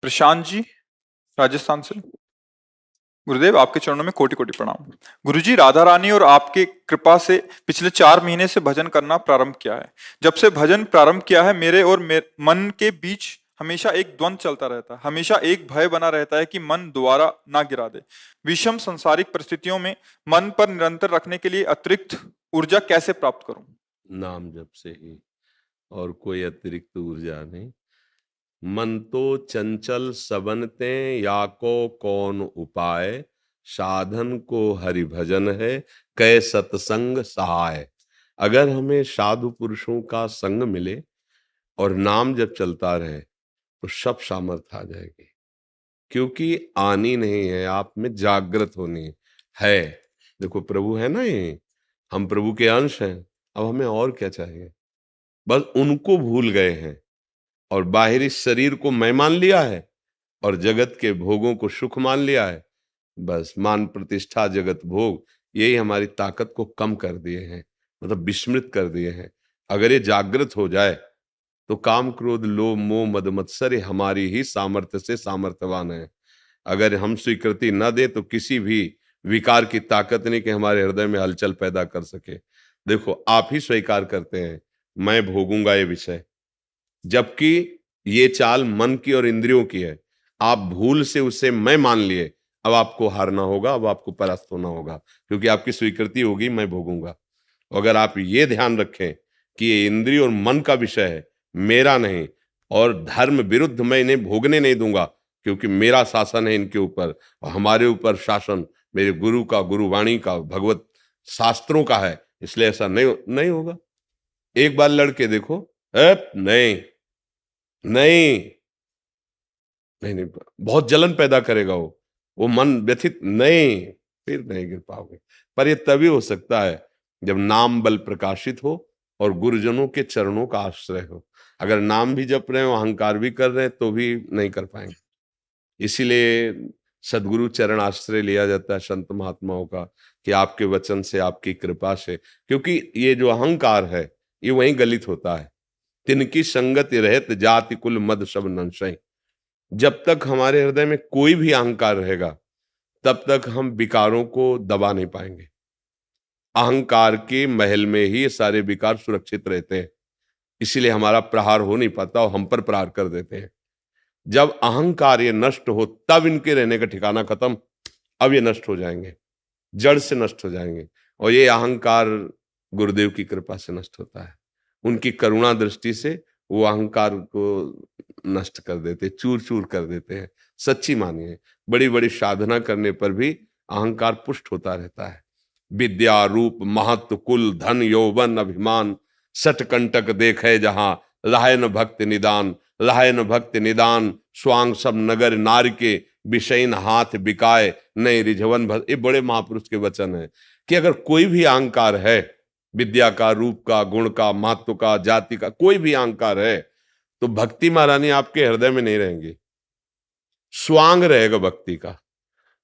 प्रशांत जी, राजस्थान से। गुरुदेव, आपके चरणों में कोटि कोटि प्रणाम। गुरुजी, राधा रानी और आपके कृपा से पिछले 4 महीने से भजन करना प्रारंभ किया है। जब से भजन प्रारंभ किया है, मेरे और मन के बीच हमेशा एक द्वंद चलता रहता है। हमेशा एक भय बना रहता है कि मन दोबारा ना गिरा दे। विषम संसारिक परिस्थितियों में मन पर निरंतर रखने के लिए अतिरिक्त ऊर्जा कैसे प्राप्त करूं? नाम जप से ही, और कोई अतिरिक्त ऊर्जा नहीं। मन तो चंचल सबनते, या को कौन उपाय, साधन को हरि भजन है, कै सत्संग सहाय। अगर हमें साधु पुरुषों का संग मिले और नाम जब चलता रहे तो सब सामर्थ आ जाएगी, क्योंकि आनी नहीं है, आप में जागृत होनी है। देखो प्रभु है ना, ये हम प्रभु के अंश हैं। अब हमें और क्या चाहिए? बस उनको भूल गए हैं और बाहरी शरीर को मैं मान लिया है और जगत के भोगों को सुख मान लिया है। बस मान प्रतिष्ठा जगत भोग, यही हमारी ताकत को कम कर दिए हैं, मतलब विस्मृत कर दिए हैं। अगर ये जागृत हो जाए तो काम क्रोध लोभ मोह मद मत्सर हमारी ही सामर्थ्य से सामर्थ्यवान है। अगर हम स्वीकृति न दे तो किसी भी विकार की ताकत नहीं कि हमारे हृदय में हलचल पैदा कर सके। देखो, आप ही स्वीकार करते हैं मैं भोगूंगा ये विषय, जबकि ये चाल मन की और इंद्रियों की है। आप भूल से उसे मैं मान लिए, अब आपको हारना होगा, अब आपको परास्त होना होगा, क्योंकि आपकी स्वीकृति होगी मैं भोगूंगा। अगर आप ये ध्यान रखें कि ये इंद्रिय और मन का विषय है, मेरा नहीं, और धर्म विरुद्ध मैं इन्हें भोगने नहीं दूंगा, क्योंकि मेरा शासन है इनके ऊपर, और हमारे ऊपर शासन मेरे गुरु का, गुरुवाणी का, भगवत शास्त्रों का है, इसलिए ऐसा नहीं होगा। एक बार लड़के देखो, नहीं नहीं नहीं नहीं, बहुत जलन पैदा करेगा वो मन व्यथित, नहीं, फिर नहीं गिर पाओगे। पर ये तभी हो सकता है जब नाम बल प्रकाशित हो और गुरुजनों के चरणों का आश्रय हो। अगर नाम भी जप रहे हो, अहंकार भी कर रहे हैं, तो भी नहीं कर पाएंगे। इसीलिए सदगुरु चरण आश्रय लिया जाता है संत महात्माओं का, कि आपके वचन से, आपकी कृपा से, क्योंकि ये जो अहंकार है ये वहीं गलित होता है। तिनकी संगति रहत जाति कुल मद सब नंशय। जब तक हमारे हृदय में कोई भी अहंकार रहेगा, तब तक हम विकारों को दबा नहीं पाएंगे। अहंकार के महल में ही ये सारे विकार सुरक्षित रहते हैं, इसीलिए हमारा प्रहार हो नहीं पाता और हम पर प्रहार कर देते हैं। जब अहंकार ये नष्ट हो, तब इनके रहने का ठिकाना खत्म। अब ये नष्ट हो जाएंगे, जड़ से नष्ट हो जाएंगे। और ये अहंकार गुरुदेव की कृपा से नष्ट होता है। उनकी करुणा दृष्टि से वो अहंकार को नष्ट कर देते, चूर चूर कर देते हैं। सच्ची मानिए, बड़ी बड़ी साधना करने पर भी अहंकार पुष्ट होता रहता है। विद्या रूप महत्व कुल धन यौवन अभिमान, सट कंटक देखे जहां, लाहे न भक्त निदान, लाहे न भक्त निदान, स्वांग सब नगर नार के, विषयन हाथ बिकाए नहीं रिझवन भर। ये बड़े महापुरुष के वचन है कि अगर कोई भी अहंकार है, विद्या का, रूप का, गुण का, महत्व का, जाति का, कोई भी अहंकार है, तो भक्ति महारानी आपके हृदय में नहीं रहेंगी। स्वांग रहेगा भक्ति का,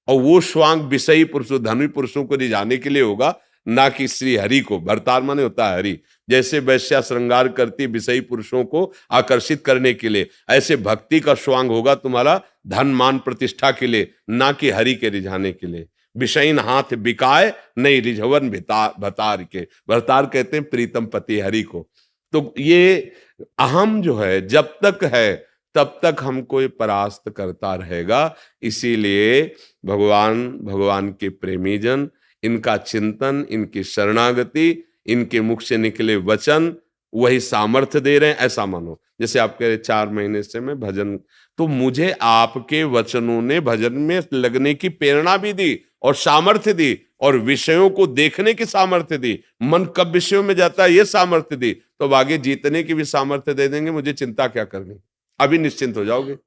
और वो स्वांग विषयी पुरुषों, धनी पुरुषों को रिझाने के लिए होगा, ना कि श्री हरि को। भरतार माने होता है हरि। जैसे वैश्या श्रृंगार करती विषयी पुरुषों को आकर्षित करने के लिए, ऐसे भक्ति का स्वांग होगा तुम्हारा धन मान प्रतिष्ठा के लिए, ना कि हरि के रिझाने के लिए। विषयीन हाथ बिकाए नहीं रिझवन भतार के। भरतार कहते हैं प्रीतम पति हरि को। तो ये अहम जो है जब तक है तब तक हमको ये परास्त करता रहेगा। इसीलिए भगवान के प्रेमी जन, इनका चिंतन, इनकी शरणागति, इनके मुख से निकले वचन वही सामर्थ्य दे रहे हैं, ऐसा मानो। जैसे आप कह रहे 4 महीने से मैं भजन, तो मुझे आपके वचनों ने भजन में लगने की प्रेरणा भी दी और सामर्थ्य दी, और विषयों को देखने की सामर्थ्य दी। मन कब विषयों में जाता है ये सामर्थ्य दी, तो अब आगे जीतने की भी सामर्थ्य दे देंगे। मुझे चिंता क्या करनी, अभी निश्चिंत हो जाओगे।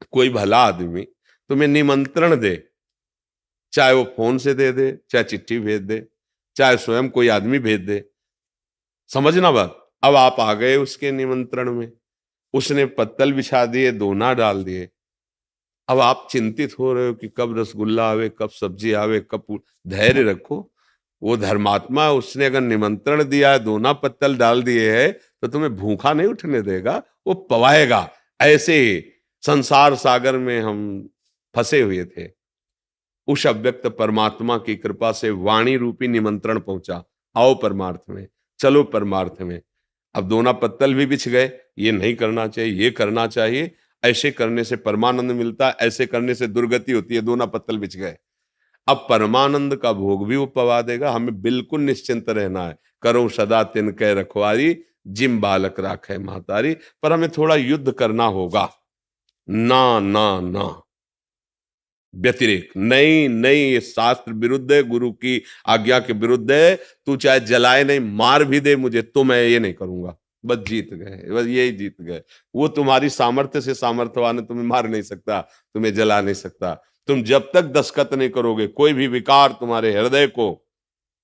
कोई भला आदमी तुम्हें निमंत्रण दे, चाहे वो फोन से दे, चाहे चिट्ठी भेज दे, चाहे स्वयं कोई आदमी भेज दे, समझना बात। अब आप आ गए उसके निमंत्रण में, उसने पत्तल बिछा दिए, दोना डाल दिए। अब आप चिंतित हो रहे हो कि कब रसगुल्ला आवे, कब सब्जी आवे, कब। धैर्य रखो, वो धर्मात्मा, उसने अगर निमंत्रण दिया है, दोना पत्तल डाल दिए है, तो तुम्हें भूखा नहीं उठने देगा, वो पवाएगा। ऐसे संसार सागर में हम फंसे हुए थे। उस अव्यक्त परमात्मा की कृपा से वाणी रूपी निमंत्रण पहुंचा, आओ परमार्थ में, चलो परमार्थ में। अब दोना पत्तल भी बिछ गए, ये नहीं करना चाहिए, ये करना चाहिए, ऐसे करने से परमानंद मिलता है, ऐसे करने से दुर्गति होती है, दोना पत्तल बिछ गए। अब परमानंद का भोग भी वो पवा देगा, हमें बिल्कुल निश्चिंत रहना है। करो सदा तिनके रखवारी, जिम बालक राखे महतारी। पर हमें थोड़ा युद्ध करना होगा। ना ना ना, व्यतिरेक नहीं नहीं, ये शास्त्र विरुद्ध है, गुरु की आज्ञा के विरुद्ध है। तू चाहे जलाए नहीं, मार भी दे मुझे, तो मैं ये नहीं करूंगा। बस जीत गए, बस यही जीत गए। वो तुम्हारी सामर्थ्य से सामर्थ्यवान है, तुम्हें मार नहीं सकता, तुम्हें जला नहीं सकता। तुम जब तक दस्तखत नहीं करोगे, कोई भी विकार तुम्हारे हृदय को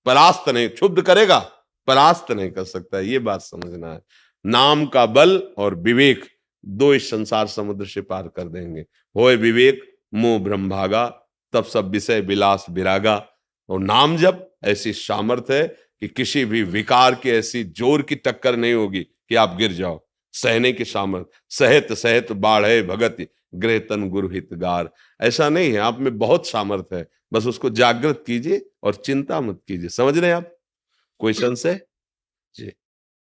परास्त नहीं, क्षुब्ध करेगा, परास्त नहीं कर सकता। ये बात समझना है। नाम का बल और विवेक दो इस संसार समुद्र से पार कर देंगे। होए विवेक मोह भ्रम भागा, तब सब विषय विलास विरागा। और नाम जब ऐसी सामर्थ्य है कि किसी भी विकार की ऐसी जोर की टक्कर नहीं होगी कि आप गिर जाओ। सहने की सामर्थ्य, सहत सहत बाढ़े भगत गृह तन गुरु हितगार। ऐसा नहीं है, आप में बहुत सामर्थ्य है, बस उसको जागृत कीजिए और चिंता मत कीजिए। समझ रहे हैं आप? कोई संशय? जी।